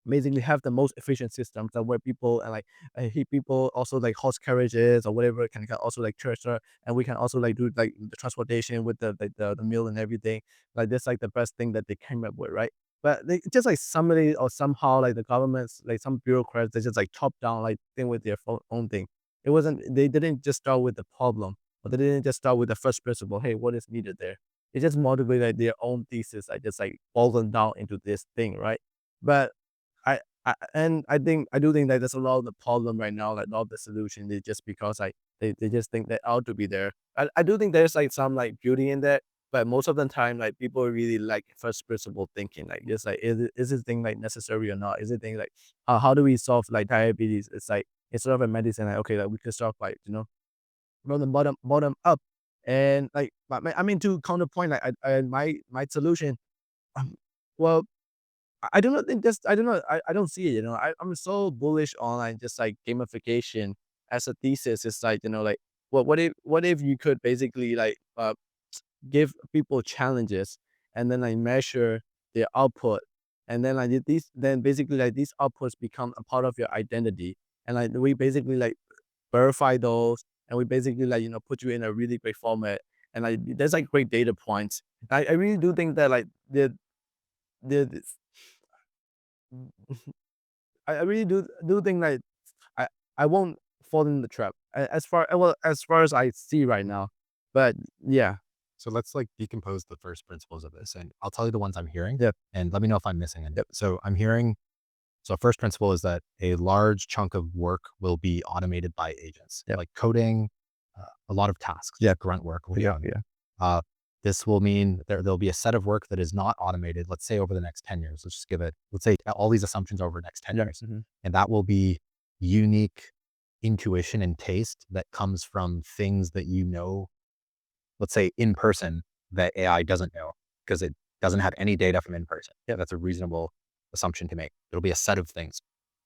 basically have the most efficient systems that where people and like people also like horse carriages or whatever can also like church and we can also like do like the transportation with the meal and everything. Like that's like the best thing that they came up with, right? But they just like somebody or somehow like the governments, like some bureaucrats, they just like top down like thing with their own thing. It wasn't they didn't just start with the problem, or they didn't just start with the first principle. Hey, what is needed there? They just motivated their own thesis. I just like boil them down into this thing, right? But I do think that there's a lot of the problem right now, like, not the solution is just because, like, they just think they ought to be there. I do think there's, like, some, like, beauty in that, but most of the time, like, people really like first principle thinking, like, just, like, is this thing, like, necessary or not? Is it thing, like, how do we solve, like, diabetes? It's, like, instead of a medicine, like, okay, like, we could start, like, from the bottom up. And, like, but I mean, to counterpoint, like, my solution, um, well I do not think that's I don't know, I don't see it, I'm so bullish on, like, just, like, gamification as a thesis. It's like, like, what if you could basically, like, give people challenges and then, like, measure their output, and then, like, then basically, like, these outputs become a part of your identity, and, like, we basically, like, verify those, and we basically, like, put you in a really great format, and, like, there's, like, great data points. I really do think that, like, the I really do think like I I won't fall in the trap as far as I see right now. But yeah, So let's like decompose the first principles of this, and I'll tell you the ones I'm hearing, yep, and let me know if I'm missing any. yep, So I'm hearing. So first principle is that a large chunk of work will be automated by agents, yep, like coding, a lot of tasks, yep, grunt work will be yeah, done. yeah, Uh, This will mean there'll be a set of work that is not automated, let's say over the next 10 years. Let's say all these assumptions over the next 10 Yeah. years. Mm-hmm. And that will be unique intuition and taste that comes from things that let's say in person, that AI doesn't know because it doesn't have any data from in person. Yeah, that's a reasonable assumption to make. It'll be a set of things.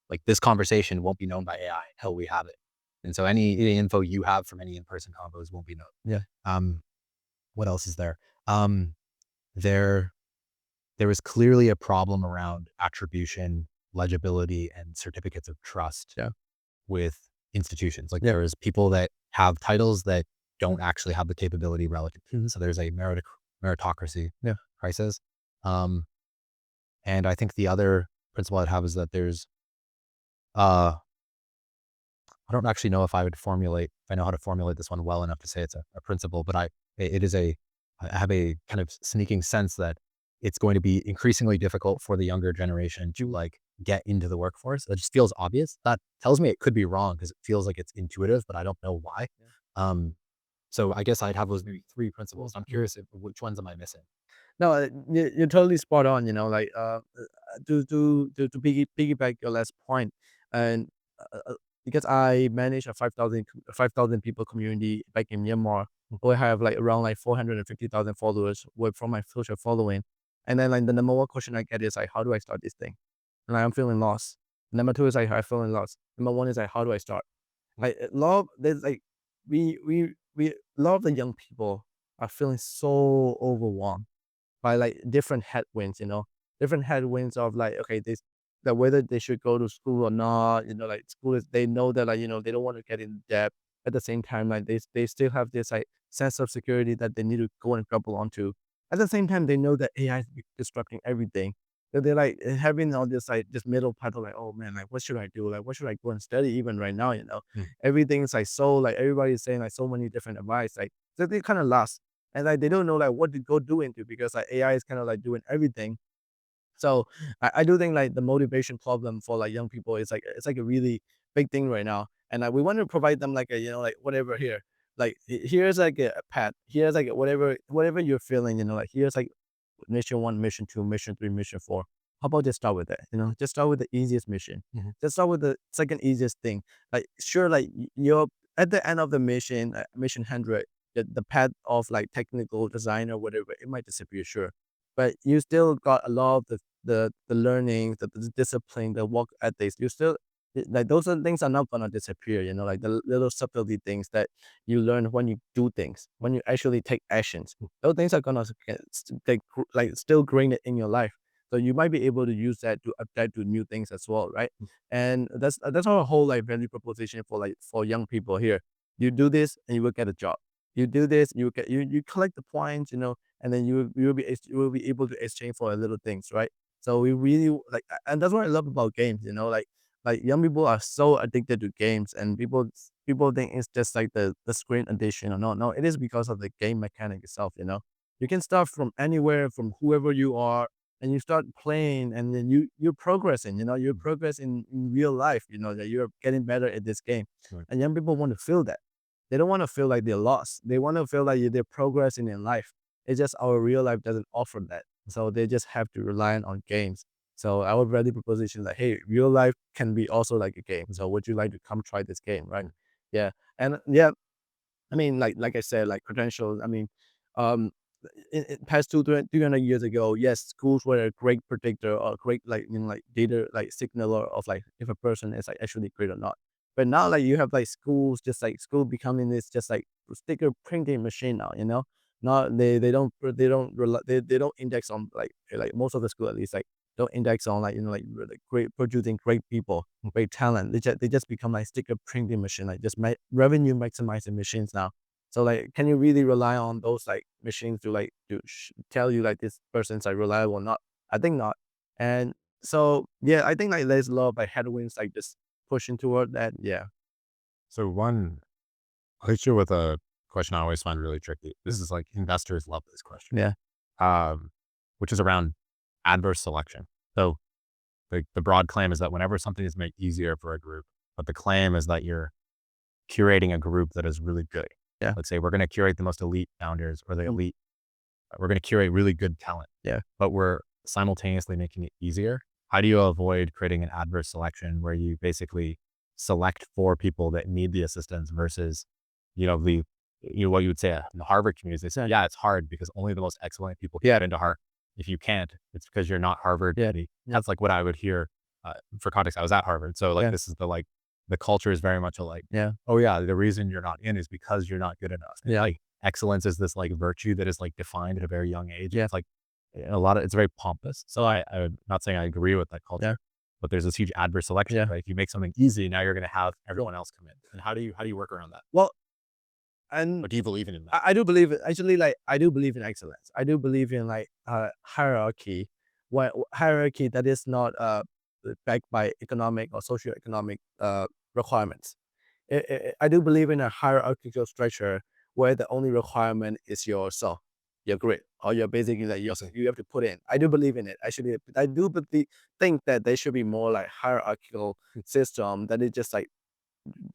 Like this conversation won't be known by AI until we have it. And so any info you have from any in-person combos won't be known. Yeah. What else is there? Um, there, there is clearly a problem around attribution, legibility, and certificates of trust Yeah. with institutions. Like Yeah. there is people that have titles that don't actually have the capability relative. Mhm. So there's a meritocracy Yeah. crisis. Um, and I think the other principle I'd have is that uh, I don't actually know if I know how to formulate this one well enough to say it's a principle, but I have a kind of sneaking sense that it's going to be increasingly difficult for the younger generation to like get into the workforce. It just feels obvious. That tells me it could be wrong because it feels like it's intuitive, but I don't know why. Yeah. Um, so I guess I'd have those maybe three principles. I'm curious which ones am I missing? No, you're totally spot on. Like to piggyback your last point, and because I manage a 5,000 people community back in Myanmar, we have like around like 450,000 followers with from my social following, and then like the number one question I get is like, how do I start this thing? And like, I'm feeling lost. Number two is like, I'm feeling lost. Number one is like, how do I start? Like love, there's like we a lot of the young people are feeling so overwhelmed by like different headwinds, different headwinds of like, okay, this that whether they should go to school or not, like school is they know that like, they don't want to get in debt. At the same time, like they still have this like sense of security that they need to go and grapple onto. At the same time, they know that AI is disrupting everything. That they're like having all this like this middle part of like, oh man, like what should I do? Like what should I go and study even right now? Mm. Everything's like so like everybody's saying like so many different advice. Like so they kind of lost and like they don't know like what to go do into because like AI is kind of like doing everything. So I do think like the motivation problem for like young people is like it's like a really big thing right now. And we want to provide them like a like whatever here. Like here's like a pad. Here's like whatever you're feeling, like here's like mission one, mission two, mission three, mission four. How about just start with that? Just start with the easiest mission. Mhm. Just start with the second easiest thing. Like sure, like you're at the end of the mission, mission 100, the path of like technical design or whatever, it might disappear, sure. But you still got a lot of the learning, the discipline, the work ethics. You still like those are things are not gonna disappear, like the little subtlety things that you learn when you do things, when you actually take actions. Those things are gonna like still grain it in your life. So you might be able to use that to adapt to new things as well, right? And that's our whole like value proposition for like for young people here. You do this and you will get a job. You do this, you collect the points, and then you will be able to exchange for a little things, right? So we really like, and that's what I love about games, like young people are so addicted to games, and people think it's just like the screen addiction or no, it is because of the game mechanic itself. You can start from anywhere, from whoever you are, and you start playing, and then you're progressing. You progress in real life. That you're getting better at this game, Right. and young people want to feel that. They don't want to feel like they're lost. They want to feel like they're progressing in life. It's just our real life doesn't offer that. So they just have to rely on games. So our value proposition is like, hey, real life can be also like a game. So would you like to come try this game, right? Yeah. And yeah, I mean, like I said, like credentials. I mean, um, in past 300 years ago, yes, schools were a great predictor or great like like data like signaler of like if a person is like actually great or not. But now like you have like schools, just like school becoming this just like sticker printing machine now. Not they don't index on like most of the school at least like don't index on like like really great producing great people, great talent. They just become like sticker printing machine, like just revenue maximizing machines now. So like, can you really rely on those like machines to like tell you like this person's like reliable or not? I think not. And so yeah, I think like there's a lot of like headwinds like just pushing toward that. Yeah, So one, I'll hit you with a question I always find really tricky. This is like investors love this question, yeah, um, which is around adverse selection. So the broad claim is that whenever something is made easier for a group, but the claim is that you're curating a group that is really good. yeah, Let's say we're going to curate the most elite founders or the mm, elite we're going to curate really good talent, Yeah. but we're simultaneously making it easier. How do you avoid creating an adverse selection where you basically select for people that need the assistance versus, the, what you would say in the Harvard community, they say, yeah, it's hard because only the most excellent people can Yeah. get into Harvard. If you can't, it's because you're not Harvard Yeah. ready. Yeah. That's like what I would hear. For context, I was at Harvard. So like, Yeah. this is the culture is very much a like, Yeah. oh yeah, the reason you're not in is because you're not good enough. And Yeah. like excellence is this like virtue that is like defined at a very young age. Yeah. It's like it's very pompous. So I'm not saying I agree with that culture, Yeah. but there's this huge adverse selection, Yeah. right? If you make something easy, now you're going to have everyone else come in. And how do you work around that? Well, and Or do you believe in that? I do believe it. Actually, like I do believe in excellence. I do believe in like hierarchy. What hierarchy that is not backed by economic or socioeconomic requirements. I do believe in a hierarchical structure where the only requirement is yourself, your grit, or your basically like yourself. You have to put in. I do believe in it. Actually, I do think that there should be more like hierarchical system that is just like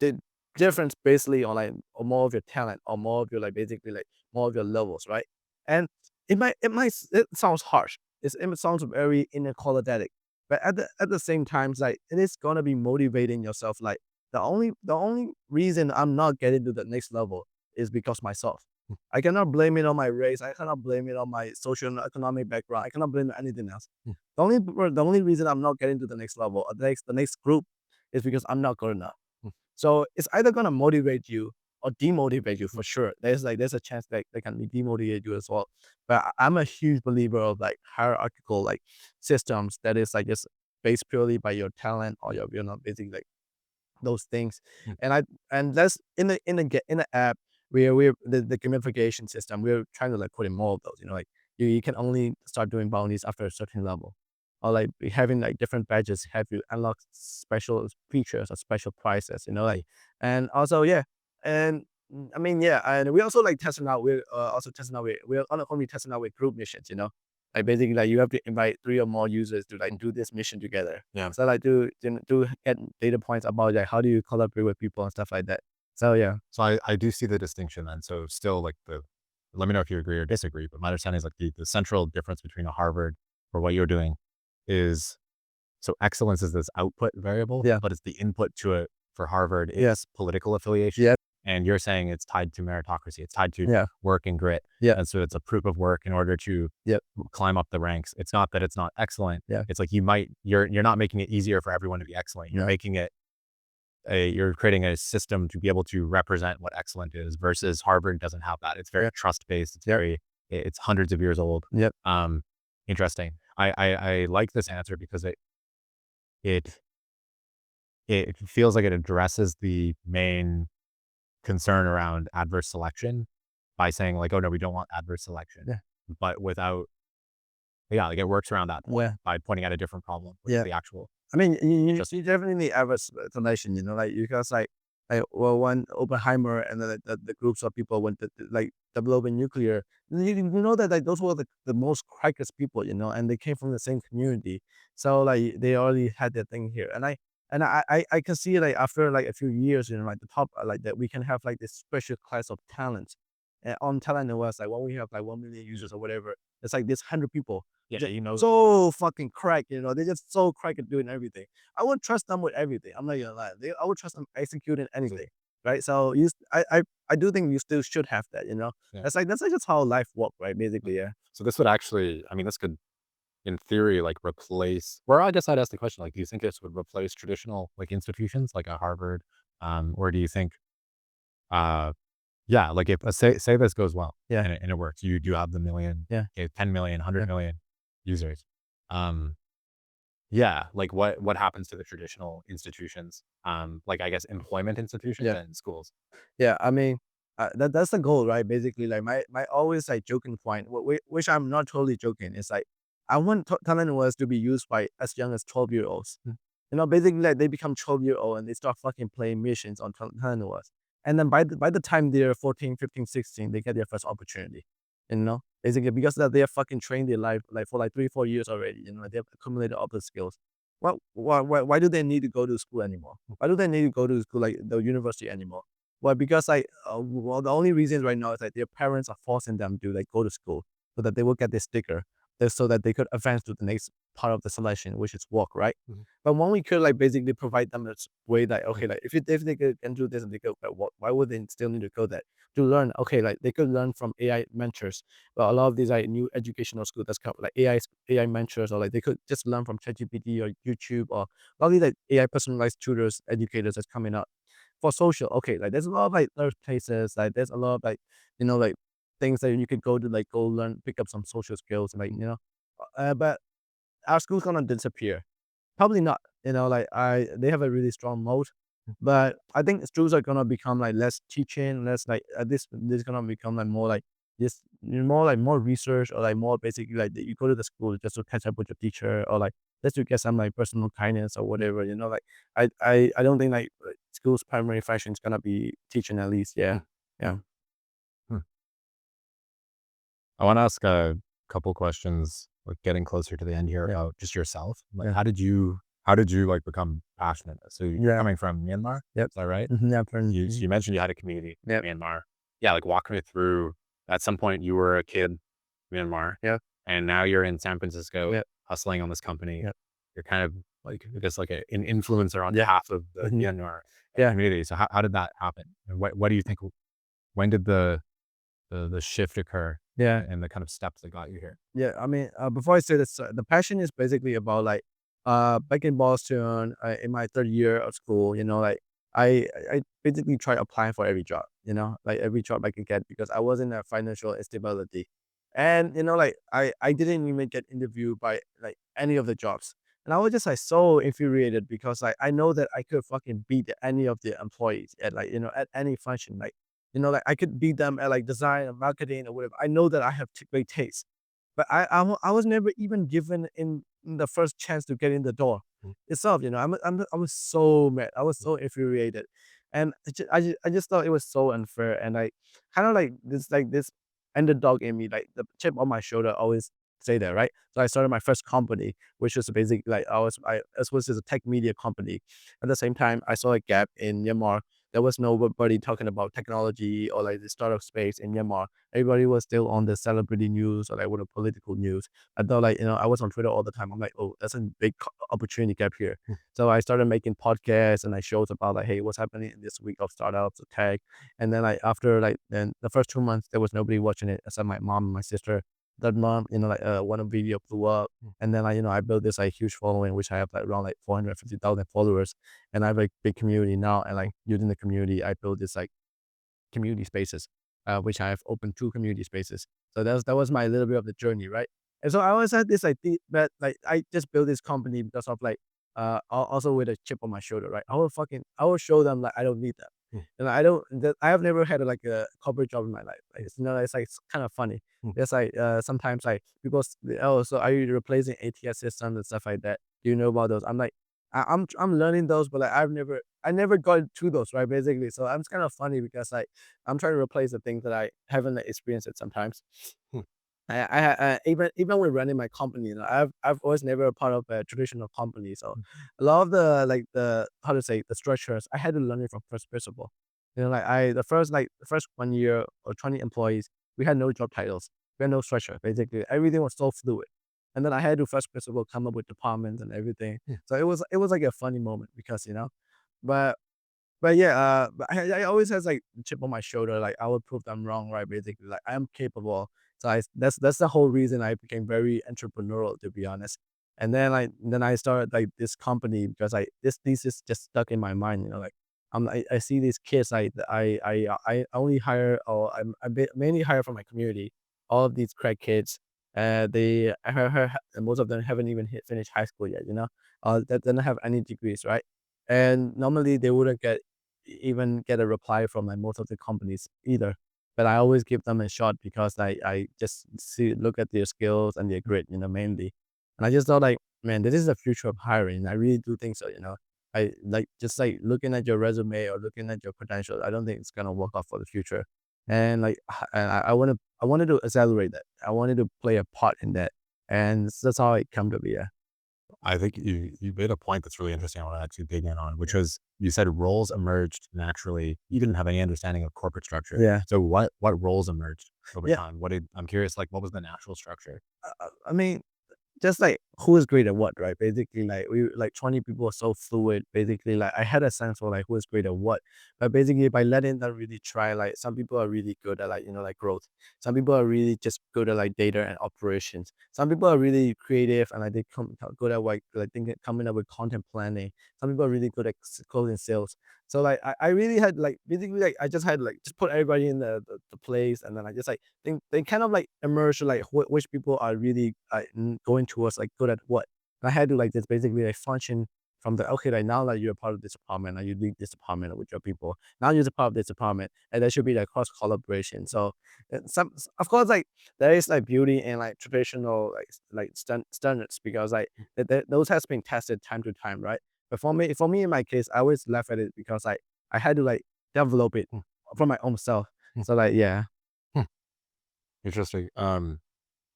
the difference basically on like or more of your talent or more of your like basically like more of your levels, right? And it sounds harsh. It sounds very inequalitative, but at the same time, it's like it is gonna be motivating yourself. Like the only reason I'm not getting to the next level is because myself. I cannot blame it on my race. I cannot blame it on my social and economic background. I cannot blame anything else. The only reason I'm not getting to the next level, or the next group, is because I'm not good enough. So it's either gonna motivate you or demotivate you for sure. There's a chance that they can demotivate you as well. But I'm a huge believer of like hierarchical like systems that is like just based purely by your talent or your basically like those things. Mm. And that's in the app where we're the gamification system, we're trying to like put in more of those, like you can only start doing bounties after a certain level. Or like having like different badges have you unlock special features or special prizes, like and also yeah. And I mean yeah, and we also like testing out we're also testing out we're not only testing out with group missions, like basically like you have to invite 3 or more users to like do this mission together. Yeah. So like to get data points about like how do you collaborate with people and stuff like that. So yeah. So I do see the distinction then. So still like let me know if you agree or disagree, but my understanding is like the central difference between a Harvard or what you're doing is, so excellence is this output variable, Yeah. but it's the input to it for Harvard Yeah. is political affiliation. Yeah. And you're saying it's tied to meritocracy. It's tied to Yeah. work and grit. Yeah. And so it's a proof of work in order to Yep. climb up the ranks. It's not that it's not excellent. Yeah. It's like you're not making it easier for everyone to be excellent. You're Yeah. making it you're creating a system to be able to represent what excellent is versus Harvard doesn't have that. It's very Yeah. trust based. Yeah. It's hundreds of years old. Yep. Interesting. I like this answer because it it feels like it addresses the main concern around adverse selection by saying like, oh no, we don't want adverse selection, Yeah. but without, yeah, like it works around that point Yeah. by pointing out a different problem with Yeah. the actual. I mean, Just you definitely have a explanation, like because like well, when Oppenheimer and the groups of people went to like developing nuclear, you know that like those were the most crackest people, and they came from the same community, so like they already had their thing here, and I can see like after like a few years, like the top like that we can have like this special class of talent on TalentOS, like when we have like 1 million users or whatever, it's like this 100 people. yeah, So fucking crack, they're just so crack at doing everything. I would trust them with everything. I'm not gonna lie. I would trust them executing anything, right? So I do think you still should have that. Yeah. That's like just how life works, right? Basically, yeah. So this would actually, I mean, this could in theory like replace. Or I guess I'd ask the question like, do you think this would replace traditional like institutions like a Harvard, or do you think, uh, yeah, like if say this goes well, Yeah. and it works, you do have the million, Yeah. okay, 10 million, 100 Yeah. million users. Um, yeah, like what happens to the traditional institutions? Like I guess employment institutions Yeah. and schools. Yeah, I mean, that's the goal, right? Basically, like my always like joking point, which I'm not totally joking, is like I want talent was to be used by as young as 12-year-olds. Basically like they become 12-year-old and they start fucking playing missions on talent was, and then by the time they're 14, 15, 16, they get their first opportunity. Basically because that they are fucking trained their life like for like 3, 4 years already. They've accumulated all the skills. Well, why do they need to go to school anymore? Why do they need to go to school like the university anymore? Well, because like, well, the only reason right now is that their parents are forcing them to like go to school. so that they will get this sticker, so that they could advance to the next part of the selection, which is work, right? But when we could like basically provide them a way that okay, like if they can do this and they go, why would they still need to go there to learn? Okay, like they could learn from AI mentors, but a lot of these like new educational schools that's come like AI mentors, or like they could just learn from ChatGPT or YouTube, or a lot of these like AI personalized tutors, educators that's coming out for social. Okay, like there's a lot of like other places, like there's a lot of like like things that you could go to like go learn, pick up some social skills, like but our school's gonna disappear. Probably not, like they have a really strong moat, but I think schools are gonna become like less teaching, less like this gonna become like more like this more like more research, or like more basically like that you go to the school just to catch up with your teacher, or like just to get some like personal kindness or whatever, like I don't think like school's primary function is gonna be teaching at least. Yeah. Yeah. Hmm. I want to ask a couple questions, like getting closer to the end here, Yeah. about just yourself. Like, Yeah. how did you like become passionate? So you're Yeah. coming from Myanmar, Yep. is that right? Yeah. So you mentioned you had a community Yep. in Myanmar. Yeah, like walk me through. At some point, you were a kid in Myanmar, Yep. and now you're in San Francisco Yep. hustling on this company. Yep. You're kind of like, I guess, like an influencer on Yeah. behalf of the Mhm. Myanmar Yeah. community. So how did that happen? And what do you think? When did the shift occur, Yeah. and the kind of steps that got you here? Yeah, I mean, before I say this, the passion is basically about like, back in Boston, in my third year of school, like I basically try applying for every job, like every job I can get, because I was in a financial instability, and like I didn't even get interviewed by like any of the jobs, and I was just like so infuriated because like I know that I could fucking beat any of the employees at like at any function, like like I could beat them at like design or marketing or whatever. I know that I have great taste, but I was never even given in the first chance to get in the door Mm, itself. I was so mad. I was so infuriated, and I just thought it was so unfair, and I kind of like this underdog in me, like the chip on my shoulder, always say that, right? So I started my first company, which was basically like I was a tech media company. At the same time, I saw a gap in Myanmar. There was nobody talking about technology or like the startup space in Myanmar. Everybody was still on the celebrity news or like with the political news. I thought like, I was on Twitter all the time. I'm like, oh, that's a big opportunity gap here. mm, So I started making podcasts and I shows about like, hey, what's happening in this week of startups or tech. And then like after like then the first 2 months, there was nobody watching it except my mom and my sister. That mom, like one video blew up. mm. And then I built this like huge following, which I have like around like 450,000 followers. And I have a big community now. And like using the community, I built this like community spaces, which I have opened 2 community spaces. So that was my little bit of the journey, right? And so I always had this idea that like I just built this company because of like also with a chip on my shoulder, right? I will show them like I don't need them. Mm, And I don't that I have never had like a corporate job in my life. Like it's like it's kind of funny. mm. It's like sometimes like people oh, so are you replacing ATS systems and stuff like that? Do you know about those? I'm like I'm learning those, but like I never got to those, right? Basically. So I'm kind of funny because like I'm trying to replace the things that I haven't experienced it sometimes. Hmm. Even when running my company, I've always never a part of a traditional company. So Mm. a lot of the like the how to say the structures, I had to learn it from first principle. Like the first 1 year or 20 employees, we had no job titles, we had no structure. Basically, everything was so fluid. And then I had to first principle come up with departments and everything. Yeah. So it was like a funny moment because but but yeah, but I always has like a chip on my shoulder, like I will prove them wrong, right? Basically, like I am capable. So that's the whole reason I became very entrepreneurial, to be honest. And then I started like this company because this thesis just stuck in my mind. Like I see these kids I only hire or mainly hire from my community. All of these crack kids, most of them haven't even finished high school yet. That don't have any degrees, right? And normally they wouldn't even get a reply from like most of the companies either. But I always give them a shot because I just look at their skills and their grit, mainly. And I just thought like, man, this is the future of hiring. I really do think so. I like just like looking at your resume or looking at your credentials, I don't think it's gonna work out for the future. And like and I wanted to accelerate that. I wanted to play a part in that. And that's how it come to be. Yeah. I think you made a point that's really interesting. I want to actually dig in on, which was you said roles emerged naturally. You didn't have any understanding of corporate structure. Yeah. So what roles emerged? over Yeah. time? I'm curious, like, what was the natural structure? I mean, just like who is great at what, right? Basically, like we like 20 people are so fluid. Basically, like I had a sense for like who is great at what. But basically by letting them really try, like some people are really good at like, like growth. Some people are really just good at like data and operations. Some people are really creative and like they good at like thinking coming up with content planning. Some people are really good at closing sales. So like I really had like basically like I just had like just put everybody in the place and then I just like they kind of like emerge like which people are really going towards like good at what. And I had to like just basically like function from the okay, like now that you're part of this department, and you lead this department with your people. Now you're a part of this department, and there should be like cross collaboration. So of course like there is like beauty in like traditional standards because like those has been tested time to time, right? But for me in my case, I always laugh at it because like I had to like develop it Hmm, from my own self. hmm, So like yeah, hmm. Interesting.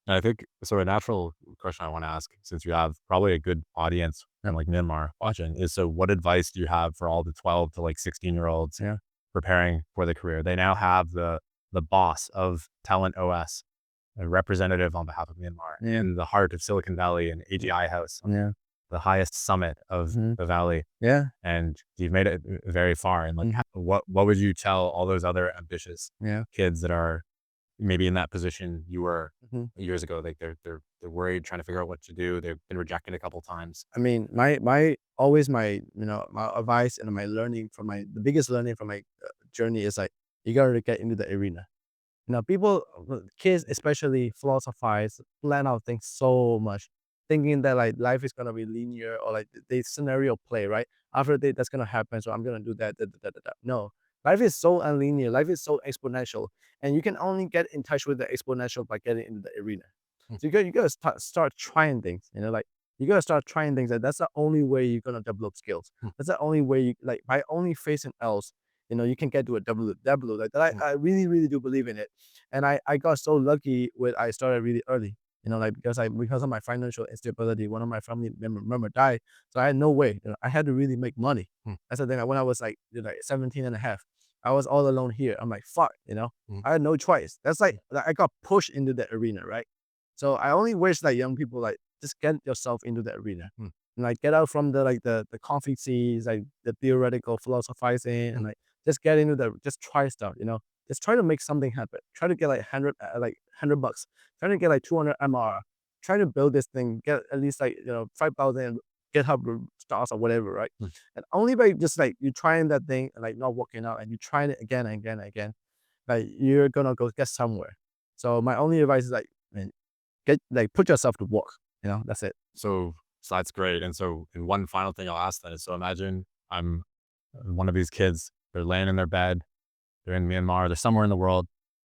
And I think so. A natural question I want to ask, since you have probably a good audience in like Myanmar watching, is so what advice do you have for all the 12 to like 16-year-olds yeah, preparing for the career? They now have the boss of TalentOS, a representative on behalf of Myanmar, yeah, in the heart of Silicon Valley, and AGI House, yeah, the highest summit of mhm, the valley, yeah, and you've made it very far. And like, mhm, what would you tell all those other ambitious yeah, kids that are maybe in that position you were mhm. years ago? Like they're worried, trying to figure out what to do. They've been rejected a couple times. I mean, my always my my advice and my learning from my the biggest learning from my journey is like you gotta get into the arena. People, kids especially philosophize, plan out things so much, thinking that like life is gonna be linear or like they scenario play, right? After that, that's gonna happen, so I'm gonna do that, that. No, life is so unlinear, life is so exponential, and you can only get in touch with the exponential by getting into the arena. Hmm, So you gotta start trying things, like you gotta start trying things. That's the only way you're gonna develop skills. hmm, That's the only way you like by only facing else, you can get to a W. Like that. hmm, I really, really do believe in it. And I got so lucky with I started really early. Like because of my financial instability, one of my family member died. So I had no way. I had to really make money. hmm, That's the thing. Like when I was like, 17 and a half, I was all alone here. I'm like, fuck. hmm, I had no choice. That's like I got pushed into the arena, right? So I only wish that young people like just get yourself into the arena. hmm, And like get out from the like the comfies, like the theoretical philosophizing and hmm, like just get into just try stuff. Just try to make something happen. Try to get like 100 bucks. Try to get like 200 MR. Try to build this thing. Get at least like 5,000 GitHub stars or whatever, right? hmm. And only by just like you trying that thing and like not working out, and you trying it again and again and again, like you're gonna go get somewhere. So my only advice is like, man, put yourself to work. That's it. So that's great. And so, and one final thing I'll ask then is, so imagine I'm one of these kids. They're laying in their bed. They're in Myanmar. They're somewhere in the world.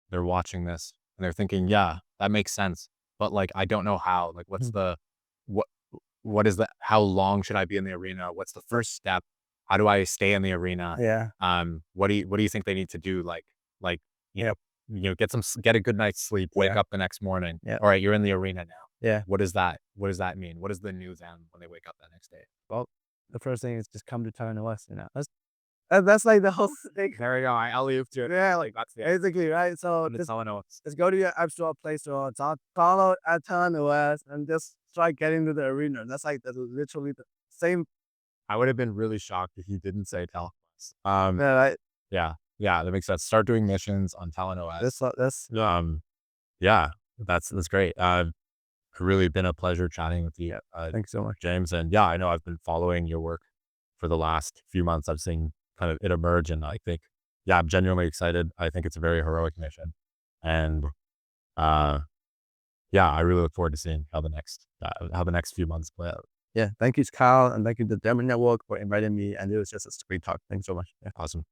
They're watching this and they're thinking, yeah, that makes sense. But like, I don't know how. Like, Mhm. what what is the how long should I be in the arena? What's the first step? How do I stay in the arena? Yeah. What do you think they need to do? Like you Yeah. know get a good night's sleep. Wake Yeah. up the next morning. Yeah. All right, you're in the arena now. Yeah. What does that mean? What is the new them when they wake up that next day? Well, the first thing is just come to TalentOS. That's like the whole thing. There we go. I'll leave to it. Yeah, like That's it. basically, right? So I'm the Telenos. just go to your App Store, Play Store, download at TalentOS, and just try getting to the arena. That's literally the same. I would have been really shocked if you didn't say Telenos. Yeah, right. Yeah, yeah, that makes sense. Start doing missions on TalentOS. That's Um, yeah, that's great. Really been a pleasure chatting with you, yeah. Thanks so much. James. And yeah, I know I've been following your work for the last few months. I've seen kind of it emerge, and I think, yeah, I'm genuinely excited. I think it's a very heroic mission, and uh, yeah, I really look forward to seeing how the next few months play out. Yeah, thank you, Kyle, and thank you to the German Network for inviting me. And it was just a great talk. Thanks so much. Yeah. Awesome.